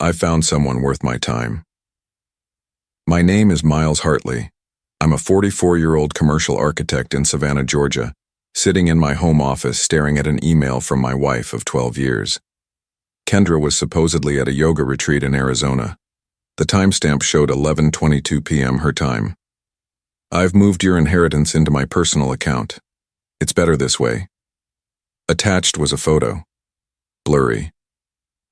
I found someone worth my time. My name is Miles Hartley. I'm a 44-year-old commercial architect in Savannah, Georgia, sitting in my home office staring at an email from my wife of 12 years. Kendra was supposedly at a yoga retreat in Arizona. The timestamp showed 11:22 p.m. her time. I've moved your inheritance into my personal account. It's better this way. Attached was a photo. Blurry.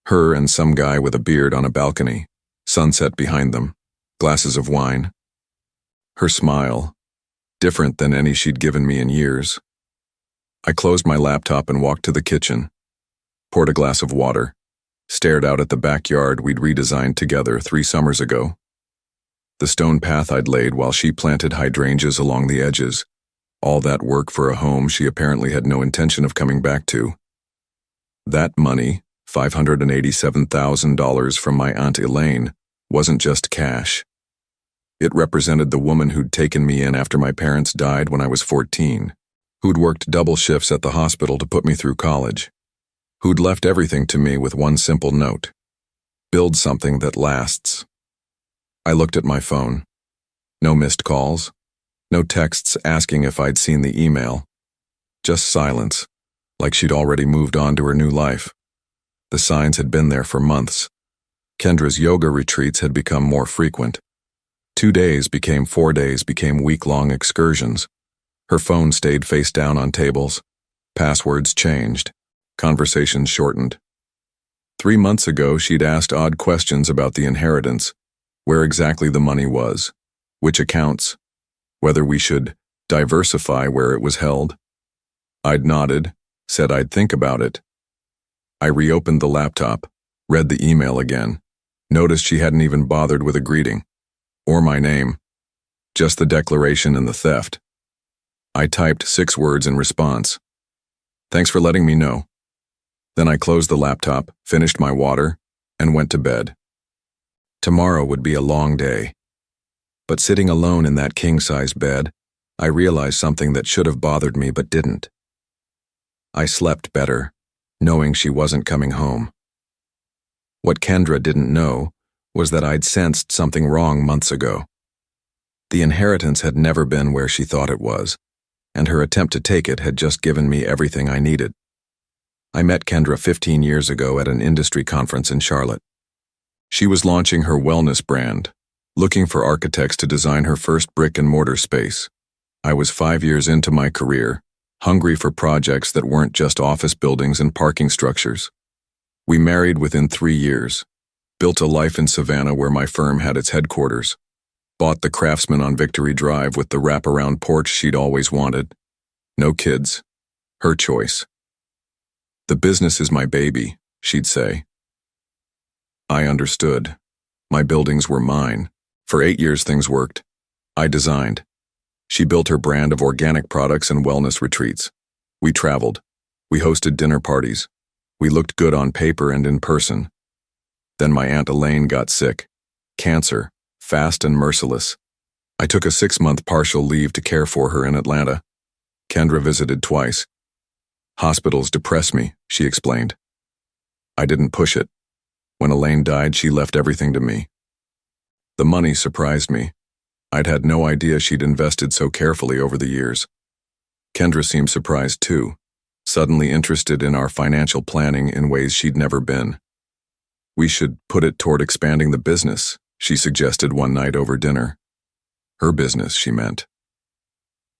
Her and some guy with a beard on a balcony, sunset behind them, glasses of wine. Her smile, different than any she'd given me in years. I closed my laptop and walked to the kitchen, poured a glass of water, stared out at the backyard we'd redesigned together 3 summers ago. The stone path I'd laid while she planted hydrangeas along the edges, all that work for a home she apparently had no intention of coming back to. That money, $587,000 from my Aunt Elaine, wasn't just cash. It represented the woman who'd taken me in after my parents died when I was 14, who'd worked double shifts at the hospital to put me through college, who'd left everything to me with one simple note: build something that lasts. I looked at my phone. No missed calls, no texts asking if I'd seen the email. Just silence, like she'd already moved on to her new life. The signs had been there for months. Kendra's yoga retreats had become more frequent. 2 days became 4 days, became week-long excursions. Her phone stayed face down on tables. Passwords changed. Conversations shortened. 3 months ago, she'd asked odd questions about the inheritance, where exactly the money was, which accounts, whether we should diversify where it was held. I'd nodded, said I'd think about it. I reopened the laptop, read the email again, noticed she hadn't even bothered with a greeting, or my name, just the declaration and the theft. I typed 6 words in response. Thanks for letting me know. Then I closed the laptop, finished my water, and went to bed. Tomorrow would be a long day. But sitting alone in that king-size bed, I realized something that should have bothered me but didn't. I slept better, knowing she wasn't coming home. What Kendra didn't know was that I'd sensed something wrong months ago. The inheritance had never been where she thought it was, and her attempt to take it had just given me everything I needed. I met Kendra 15 years ago at an industry conference in Charlotte. She was launching her wellness brand, looking for architects to design her first brick-and-mortar space. I was 5 years into my career, hungry for projects that weren't just office buildings and parking structures. We married within 3 years, built a life in Savannah where my firm had its headquarters, bought the Craftsman on Victory Drive with the wraparound porch she'd always wanted. No kids. Her choice. The business is my baby, she'd say. I understood. My buildings were mine. For 8 years things worked. I designed. She built her brand of organic products and wellness retreats. We traveled. We hosted dinner parties. We looked good on paper and in person. Then my Aunt Elaine got sick. Cancer, fast and merciless. I took a 6-month partial leave to care for her in Atlanta. Kendra visited twice. Hospitals depress me, she explained. I didn't push it. When Elaine died, she left everything to me. The money surprised me. I'd had no idea she'd invested so carefully over the years. Kendra seemed surprised too, suddenly interested in our financial planning in ways she'd never been. We should put it toward expanding the business, she suggested one night over dinner. Her business, she meant.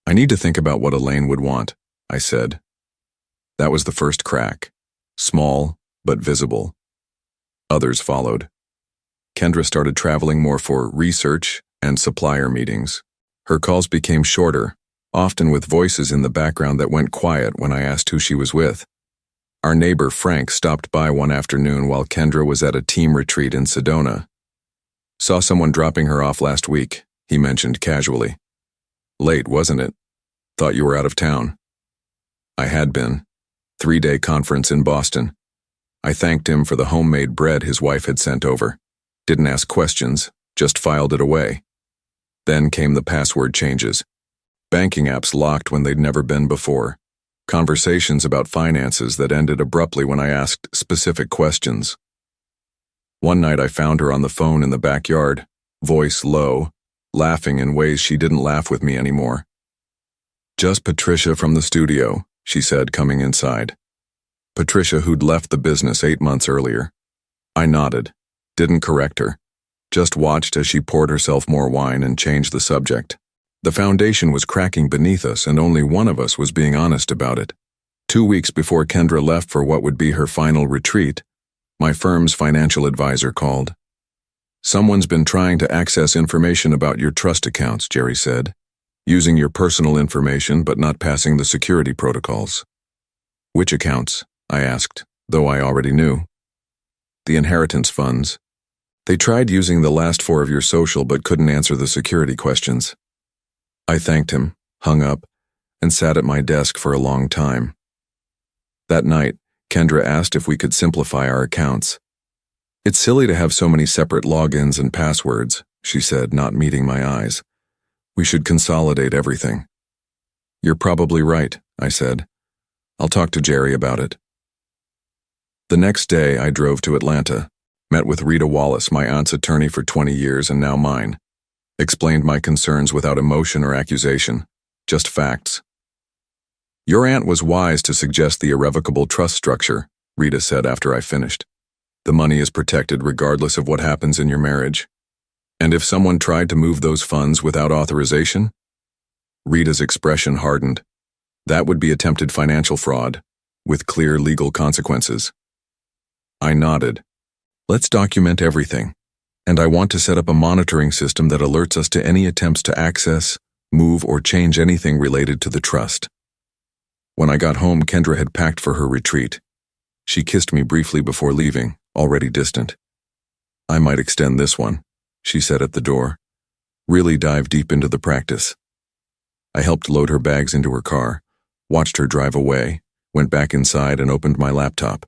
I need to think about what Elaine would want, I said. That was the first crack, small but visible. Others followed. Kendra started traveling more for research and supplier meetings. Her calls became shorter, often with voices in the background that went quiet when I asked who she was with. Our neighbor Frank stopped by one afternoon while Kendra was at a team retreat in Sedona. Saw someone dropping her off last week, he mentioned casually. Late, wasn't it? Thought you were out of town. I had been. 3-day conference in Boston. I thanked him for the homemade bread his wife had sent over. Didn't ask questions, just filed it away. Then came the password changes. Banking apps locked when they'd never been before. Conversations about finances that ended abruptly when I asked specific questions. One night I found her on the phone in the backyard, voice low, laughing in ways she didn't laugh with me anymore. "Just Patricia from the studio," she said, coming inside. Patricia, who'd left the business 8 months earlier. I nodded, didn't correct her, just watched as she poured herself more wine and changed the subject. The foundation was cracking beneath us, and only one of us was being honest about it. 2 weeks before Kendra left for what would be her final retreat, my firm's financial advisor called. "Someone's been trying to access information about your trust accounts," Jerry said, "using your personal information but not passing the security protocols." "Which accounts?" I asked, though I already knew. "The inheritance funds. They tried using the last 4 of your social but couldn't answer the security questions." I thanked him, hung up, and sat at my desk for a long time. That night, Kendra asked if we could simplify our accounts. "It's silly to have so many separate logins and passwords," she said, not meeting my eyes. "We should consolidate everything." "You're probably right," I said. "I'll talk to Jerry about it." The next day, I drove to Atlanta, met with Rita Wallace, my aunt's attorney for 20 years and now mine, explained my concerns without emotion or accusation, just facts. "Your aunt was wise to suggest the irrevocable trust structure," Rita said after I finished. "The money is protected regardless of what happens in your marriage. And if someone tried to move those funds without authorization?" Rita's expression hardened. "That would be attempted financial fraud, with clear legal consequences." I nodded. "Let's document everything, and I want to set up a monitoring system that alerts us to any attempts to access, move, or change anything related to the trust." When I got home, Kendra had packed for her retreat. She kissed me briefly before leaving, already distant. "I might extend this one," she said at the door. "Really dive deep into the practice." I helped load her bags into her car, watched her drive away, went back inside and opened my laptop.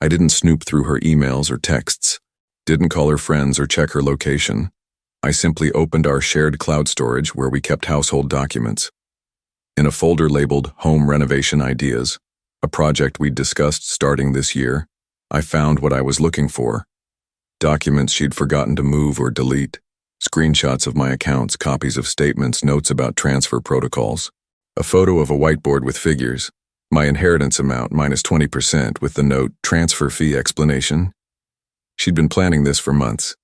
I didn't snoop through her emails or texts, didn't call her friends or check her location. I simply opened our shared cloud storage where we kept household documents. In a folder labeled Home Renovation Ideas, a project we'd discussed starting this year, I found what I was looking for. Documents she'd forgotten to move or delete, screenshots of my accounts, copies of statements, notes about transfer protocols, a photo of a whiteboard with figures, my inheritance amount minus 20% with the note transfer fee explanation. She'd been planning this for months.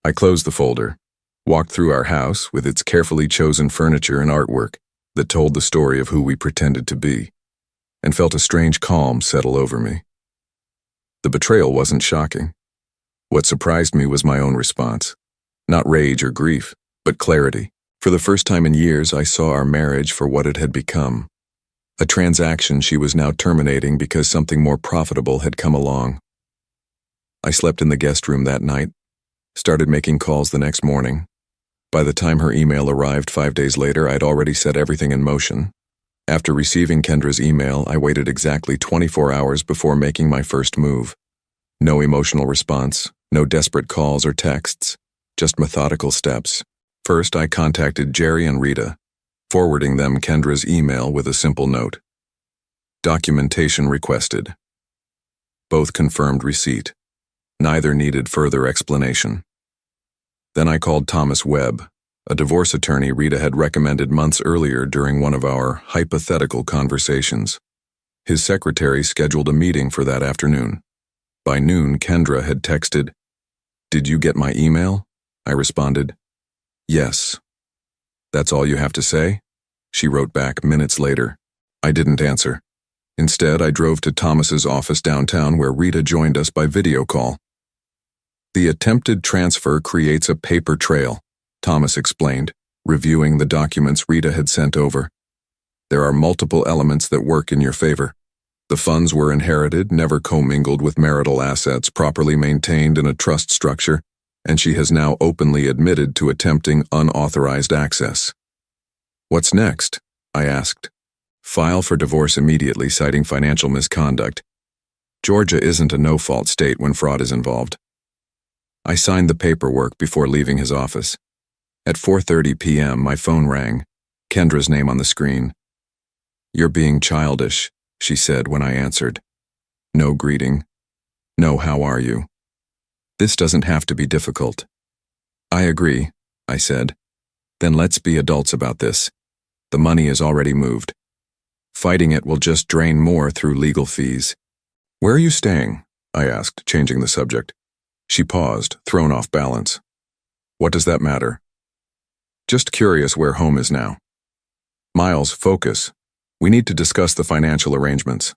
I closed the folder, walked through our house with its carefully chosen furniture and artwork that told the story of who we pretended to be, and felt a strange calm settle over me. The betrayal wasn't shocking. What surprised me was my own response. Not rage or grief, but clarity. For the first time in years, I saw our marriage for what it had become. A transaction she was now terminating because something more profitable had come along. I slept in the guest room that night, started making calls the next morning. By the time her email arrived 5 days later, I'd already set everything in motion. After receiving Kendra's email, I waited exactly 24 hours before making my first move. No emotional response, no desperate calls or texts, just methodical steps. First, I contacted Jerry and Rita, forwarding them Kendra's email with a simple note. Documentation requested. Both confirmed receipt. Neither needed further explanation. Then I called Thomas Webb, a divorce attorney Rita had recommended months earlier during one of our hypothetical conversations. His secretary scheduled a meeting for that afternoon. By noon, Kendra had texted, "Did you get my email?" I responded, "Yes." "That's all you have to say?" She wrote back minutes later. I didn't answer. Instead, I drove to Thomas's office downtown where Rita joined us by video call. "The attempted transfer creates a paper trail," Thomas explained, reviewing the documents Rita had sent over. "There are multiple elements that work in your favor. The funds were inherited, never commingled with marital assets, properly maintained in a trust structure, and she has now openly admitted to attempting unauthorized access." "What's next?" I asked. "File for divorce immediately, citing financial misconduct. Georgia isn't a no-fault state when fraud is involved." I signed the paperwork before leaving his office. At 4:30 p.m., my phone rang, Kendra's name on the screen. "You're being childish," she said when I answered. No greeting. No "how are you?" This doesn't have to be difficult. I agree, I said. Then let's be adults about this. The money is already moved. Fighting it will just drain more through legal fees. Where are you staying? I asked, changing the subject. She paused, thrown off balance. What does that matter? Just curious where home is now. Miles, focus. We need to discuss the financial arrangements.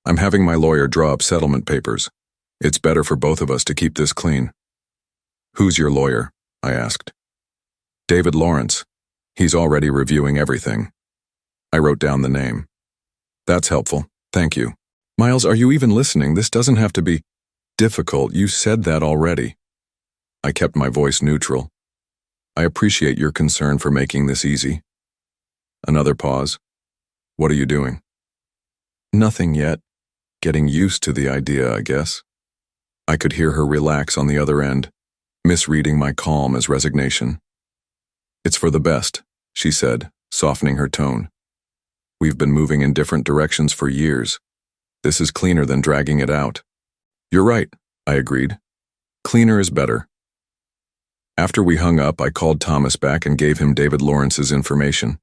I'm having my lawyer draw up settlement papers. It's better for both of us to keep this clean. Who's your lawyer? I asked. David Lawrence. He's already reviewing everything. I wrote down the name. That's helpful. Thank you. Miles, are you even listening? This doesn't have to be difficult. You said that already. I kept my voice neutral. I appreciate your concern for making this easy. Another pause. What are you doing? Nothing yet. Getting used to the idea, I guess. I could hear her relax on the other end, misreading my calm as resignation. It's for the best, she said, softening her tone. We've been moving in different directions for years. This is cleaner than dragging it out. You're right, I agreed. Cleaner is better. After we hung up, I called Thomas back and gave him David Lawrence's information.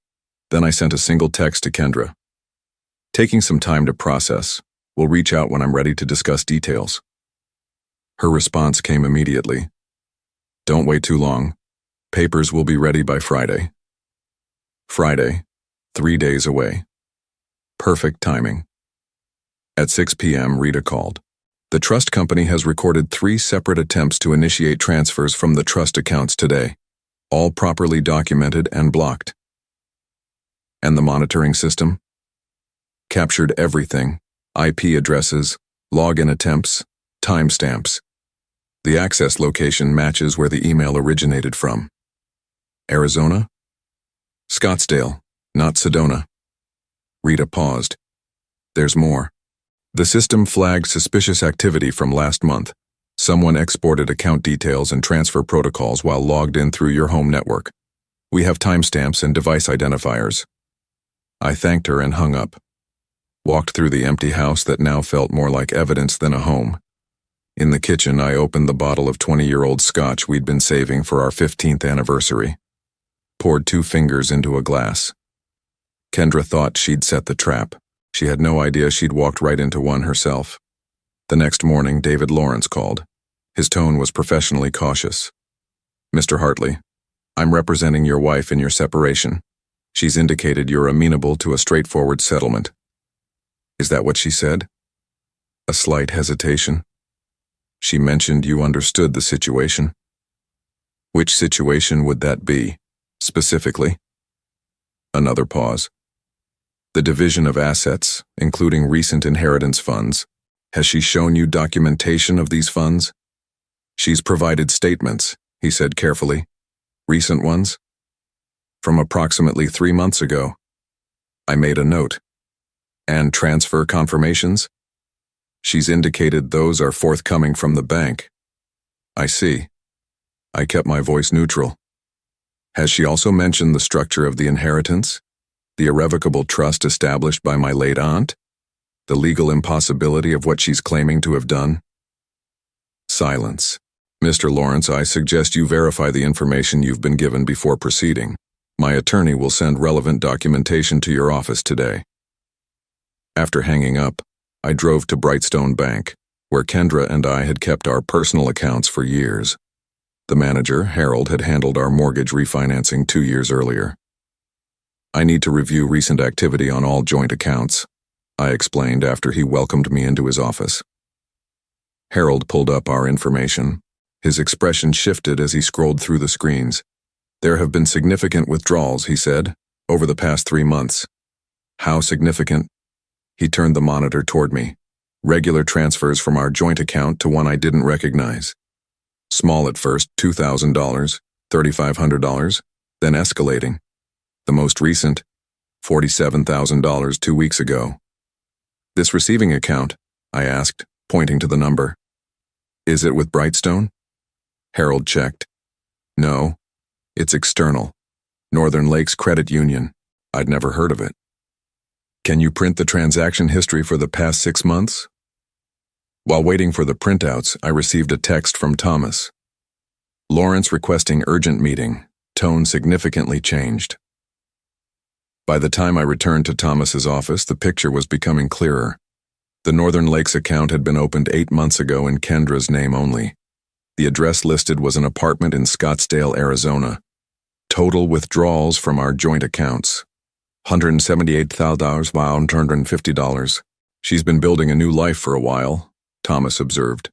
Then I sent a single text to Kendra. Taking some time to process, we'll reach out when I'm ready to discuss details. Her response came immediately. Don't wait too long. Papers will be ready by Friday. Friday, 3 days away. Perfect timing. At 6 p.m., Rita called. The trust company has recorded 3 separate attempts to initiate transfers from the trust accounts today, all properly documented and blocked. And the monitoring system? Captured everything: IP addresses, login attempts, timestamps. The access location matches where the email originated from. Arizona? Scottsdale, not Sedona. Rita paused. There's more. The system flagged suspicious activity from last month. Someone exported account details and transfer protocols while logged in through your home network. We have timestamps and device identifiers. I thanked her and hung up. Walked through the empty house that now felt more like evidence than a home. In the kitchen, I opened the bottle of 20-year-old scotch we'd been saving for our 15th anniversary. Poured 2 fingers into a glass. Kendra thought she'd set the trap. She had no idea she'd walked right into one herself. The next morning, David Lawrence called. His tone was professionally cautious. Mr. Hartley, I'm representing your wife in your separation. She's indicated you're amenable to a straightforward settlement. Is that what she said? A slight hesitation. She mentioned you understood the situation. Which situation would that be, specifically? Another pause. The division of assets, including recent inheritance funds. Has she shown you documentation of these funds? She's provided statements, he said carefully. Recent ones? From approximately 3 months ago. I made a note. And transfer confirmations? She's indicated those are forthcoming from the bank. I see. I kept my voice neutral. Has she also mentioned the structure of the inheritance? The irrevocable trust established by my late aunt? The legal impossibility of what she's claiming to have done? Silence. Mr. Lawrence, I suggest you verify the information you've been given before proceeding. My attorney will send relevant documentation to your office today. After hanging up, I drove to Brightstone Bank, where Kendra and I had kept our personal accounts for years. The manager, Harold, had handled our mortgage refinancing 2 years earlier. I need to review recent activity on all joint accounts, I explained after he welcomed me into his office. Harold pulled up our information. His expression shifted as he scrolled through the screens. There have been significant withdrawals, he said, over the past 3 months. How significant? He turned the monitor toward me. Regular transfers from our joint account to one I didn't recognize. Small at first, $2,000, $3,500, then escalating. The most recent, $47,000 2 weeks ago. This receiving account, I asked, pointing to the number. Is it with Brightstone? Harold checked. No, it's external. Northern Lakes Credit Union. I'd never heard of it. Can you print the transaction history for the past 6 months? While waiting for the printouts, I received a text from Thomas. Lawrence requesting urgent meeting. Tone significantly changed. By the time I returned to Thomas's office, the picture was becoming clearer. The Northern Lakes account had been opened 8 months ago in Kendra's name only. The address listed was an apartment in Scottsdale, Arizona. Total withdrawals from our joint accounts: $178,150. She's been building a new life for a while, Thomas observed.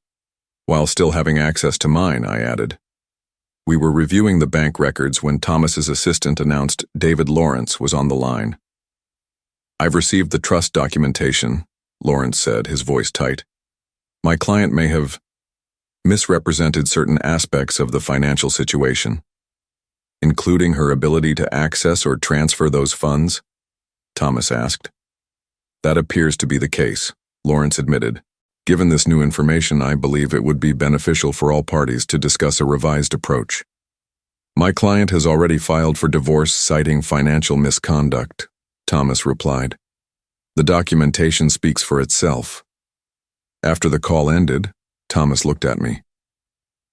While still having access to mine, I added. We were reviewing the bank records when Thomas's assistant announced David Lawrence was on the line. I've received the trust documentation, Lawrence said, his voice tight. My client may have misrepresented certain aspects of the financial situation, including her ability to access or transfer those funds, Thomas asked. That appears to be the case, Lawrence admitted. Given this new information, I believe it would be beneficial for all parties to discuss a revised approach. My client has already filed for divorce citing financial misconduct, Thomas replied. The documentation speaks for itself. After the call ended, Thomas looked at me.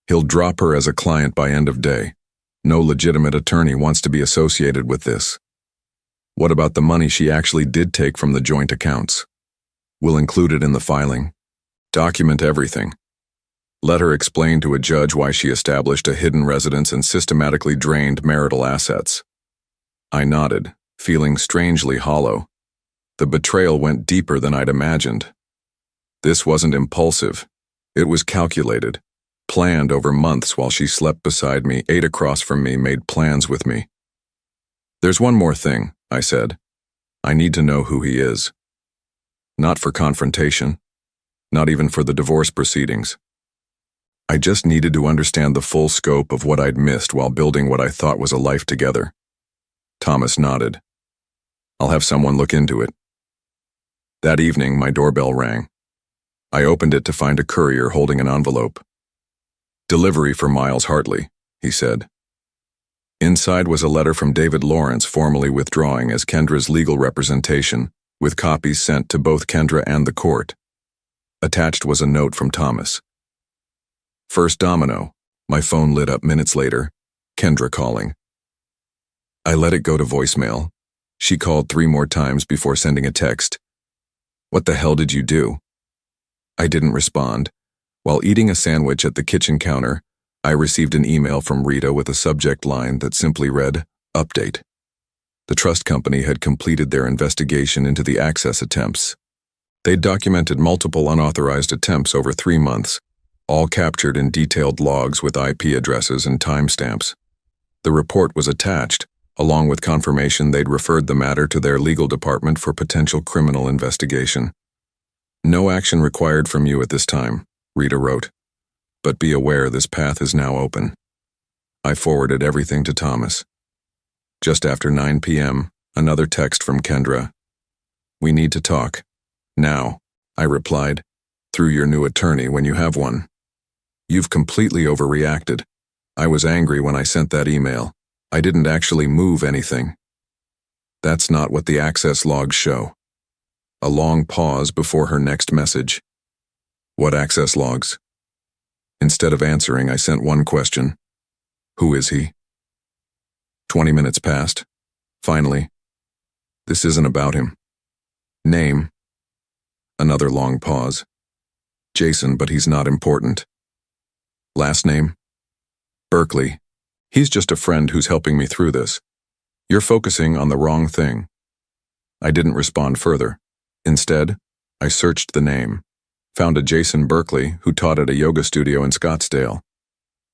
He'll drop her as a client by end of day. No legitimate attorney wants to be associated with this. What about the money she actually did take from the joint accounts? We'll include it in the filing. Document everything. Let her explain to a judge why she established a hidden residence and systematically drained marital assets. I nodded, feeling strangely hollow. The betrayal went deeper than I'd imagined. This wasn't impulsive. It was calculated, planned over months while she slept beside me, ate across from me, made plans with me. There's one more thing, I said. I need to know who he is. Not for confrontation. Not even for the divorce proceedings. I just needed to understand the full scope of what I'd missed while building what I thought was a life together. Thomas nodded. I'll have someone look into it. That evening, my doorbell rang. I opened it to find a courier holding an envelope. Delivery for Miles Hartley, he said. Inside was a letter from David Lawrence formally withdrawing as Kendra's legal representation, with copies sent to both Kendra and the court. Attached was a note from Thomas. First domino. My phone lit up minutes later. Kendra calling. I let it go to voicemail. She called 3 more times before sending a text. What the hell did you do? I didn't respond. While eating a sandwich at the kitchen counter, I received an email from Rita with a subject line that simply read, Update. The trust company had completed their investigation into the access attempts. They'd documented multiple unauthorized attempts over 3 months, all captured in detailed logs with IP addresses and timestamps. The report was attached, along with confirmation they'd referred the matter to their legal department for potential criminal investigation. No action required from you at this time, Rita wrote. But be aware this path is now open. I forwarded everything to Thomas. Just after 9 p.m., another text from Kendra. We need to talk. Now, I replied, through your new attorney when you have one. You've completely overreacted. I was angry when I sent that email. I didn't actually move anything. That's not what the access logs show. A long pause before her next message. What access logs? Instead of answering, I sent one question. Who is he? 20 minutes passed. Finally, this isn't about him. Name. Another long pause. Jason, but he's not important. Last name? Berkeley. He's just a friend who's helping me through this. You're focusing on the wrong thing. I didn't respond further. Instead, I searched the name, found a Jason Berkeley who taught at a yoga studio in Scottsdale.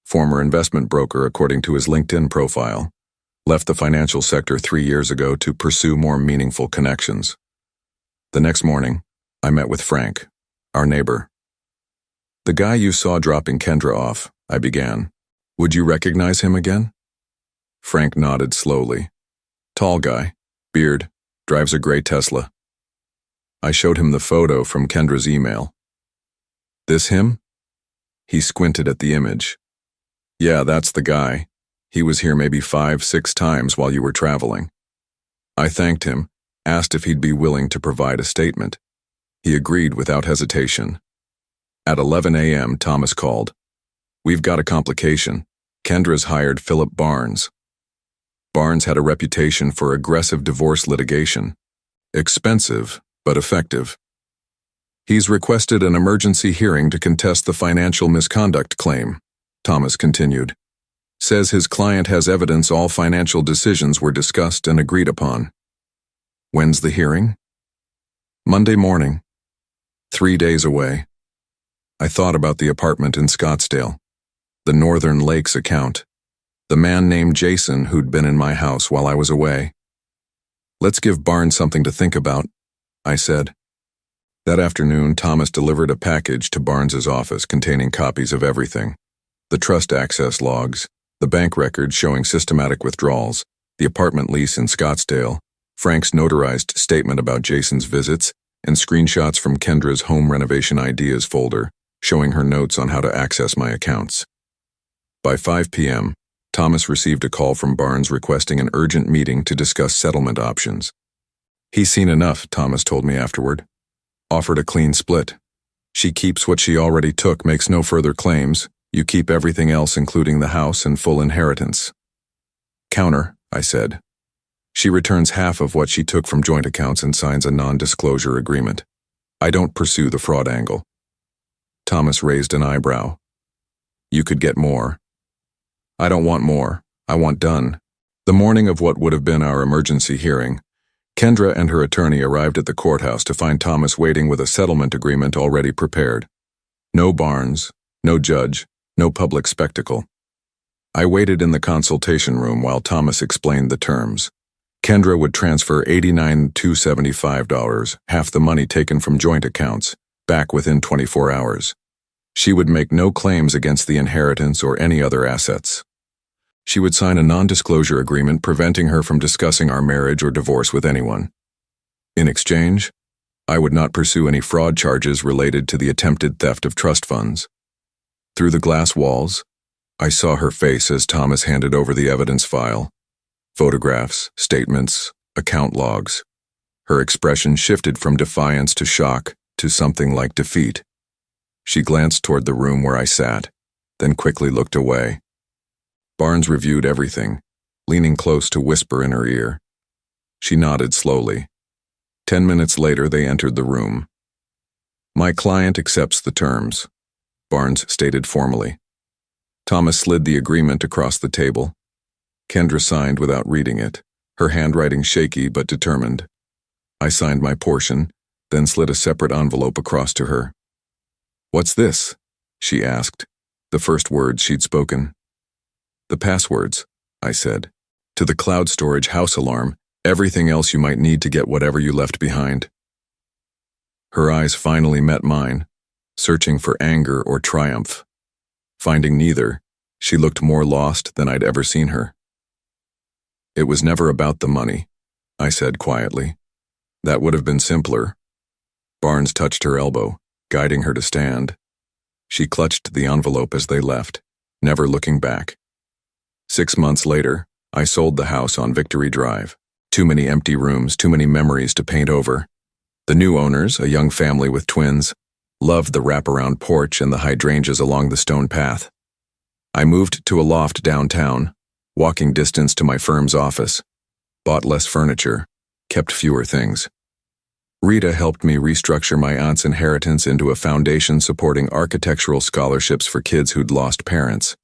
Former investment broker according to his LinkedIn profile. Left the financial sector 3 years ago to pursue more meaningful connections. The next morning, I met with Frank, our neighbor. The guy you saw dropping Kendra off, I began. Would you recognize him again? Frank nodded slowly. Tall guy, beard, drives a gray Tesla. I showed him the photo from Kendra's email. This him? He squinted at the image. Yeah, that's the guy. He was here maybe 5-6 times while you were traveling. I thanked him, asked if he'd be willing to provide a statement. He agreed without hesitation. At 11 a.m., Thomas called. "We've got a complication. Kendra's hired Philip Barnes." Barnes had a reputation for aggressive divorce litigation. Expensive, but effective. "He's requested an emergency hearing to contest the financial misconduct claim," Thomas continued. "Says his client has evidence all financial decisions were discussed and agreed upon." "When's the hearing?" "Monday morning. 3 days away." I thought about the apartment in Scottsdale, the Northern Lakes account, the man named Jason who'd been in my house while I was away. "Let's give Barnes something to think about," I said. That afternoon, Thomas delivered a package to Barnes's office containing copies of everything: the trust access logs, the bank records showing systematic withdrawals, the apartment lease in Scottsdale, Frank's notarized statement about Jason's visits, and screenshots from Kendra's home renovation ideas folder, showing her notes on how to access my accounts. By 5 p.m., Thomas received a call from Barnes requesting an urgent meeting to discuss settlement options. "He's seen enough," Thomas told me afterward. "Offered a clean split. She keeps what she already took, makes no further claims. You keep everything else, including the house and full inheritance." "Counter," I said. "She returns half of what she took from joint accounts and signs a non-disclosure agreement. I don't pursue the fraud angle." Thomas raised an eyebrow. "You could get more." "I don't want more. I want done." The morning of what would have been our emergency hearing, Kendra and her attorney arrived at the courthouse to find Thomas waiting with a settlement agreement already prepared. No Barnes, no judge, no public spectacle. I waited in the consultation room while Thomas explained the terms. Kendra would transfer $89,275, half the money taken from joint accounts, back within 24 hours. She would make no claims against the inheritance or any other assets. She would sign a non-disclosure agreement preventing her from discussing our marriage or divorce with anyone. In exchange, I would not pursue any fraud charges related to the attempted theft of trust funds. Through the glass walls, I saw her face as Thomas handed over the evidence file. Photographs, statements, account logs. Her expression shifted from defiance to shock to something like defeat. She glanced toward the room where I sat, then quickly looked away. Barnes reviewed everything, leaning close to whisper in her ear. She nodded slowly. 10 minutes later, they entered the room. "My client accepts the terms," Barnes stated formally. Thomas slid the agreement across the table. Kendra signed without reading it, her handwriting shaky but determined. I signed my portion, then slid a separate envelope across to her. "What's this?" she asked, the first words she'd spoken. "The passwords," I said, "to the cloud storage house alarm, everything else you might need to get whatever you left behind." Her eyes finally met mine, searching for anger or triumph. Finding neither, she looked more lost than I'd ever seen her. "It was never about the money," I said quietly. "That would have been simpler." Barnes touched her elbow, guiding her to stand. She clutched the envelope as they left, never looking back. 6 months later, I sold the house on Victory Drive. Too many empty rooms, too many memories to paint over. The new owners, a young family with twins, loved the wraparound porch and the hydrangeas along the stone path. I moved to a loft downtown, walking distance to my firm's office, bought less furniture, kept fewer things. Rita helped me restructure my aunt's inheritance into a foundation supporting architectural scholarships for kids who'd lost parents.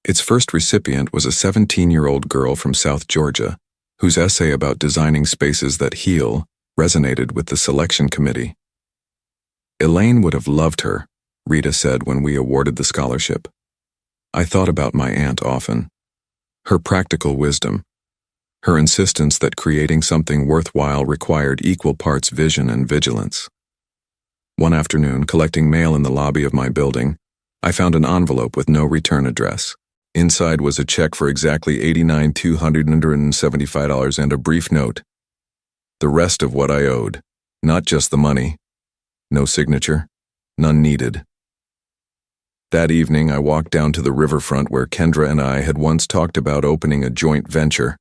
Its first recipient was a 17-year-old girl from South Georgia, whose essay about designing spaces that heal resonated with the selection committee. Elaine would have loved her, Rita said when we awarded the scholarship. I thought about my aunt often. Her practical wisdom, her insistence that creating something worthwhile required equal parts vision and vigilance. One afternoon, collecting mail in the lobby of my building, I found an envelope with no return address. Inside was a check for exactly $89,275 and a brief note. The rest of what I owed, not just the money. No signature, none needed. That evening, I walked down to the riverfront where Kendra and I had once talked about opening a joint venture,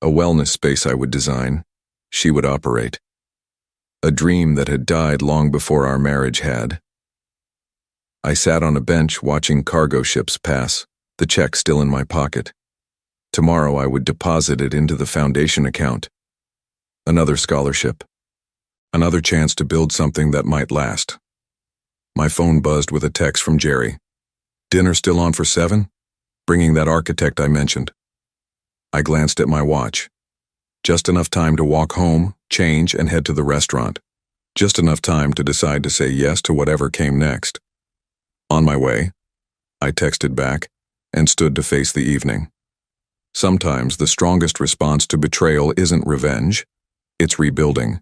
a wellness space I would design, she would operate. A dream that had died long before our marriage had. I sat on a bench watching cargo ships pass, the check still in my pocket. Tomorrow I would deposit it into the foundation account. Another scholarship. Another chance to build something that might last. My phone buzzed with a text from Jerry. Dinner still on for 7? Bringing that architect I mentioned. I glanced at my watch. Just enough time to walk home, change, and head to the restaurant. Just enough time to decide to say yes to whatever came next. On my way, I texted back and stood to face the evening. Sometimes the strongest response to betrayal isn't revenge, it's rebuilding.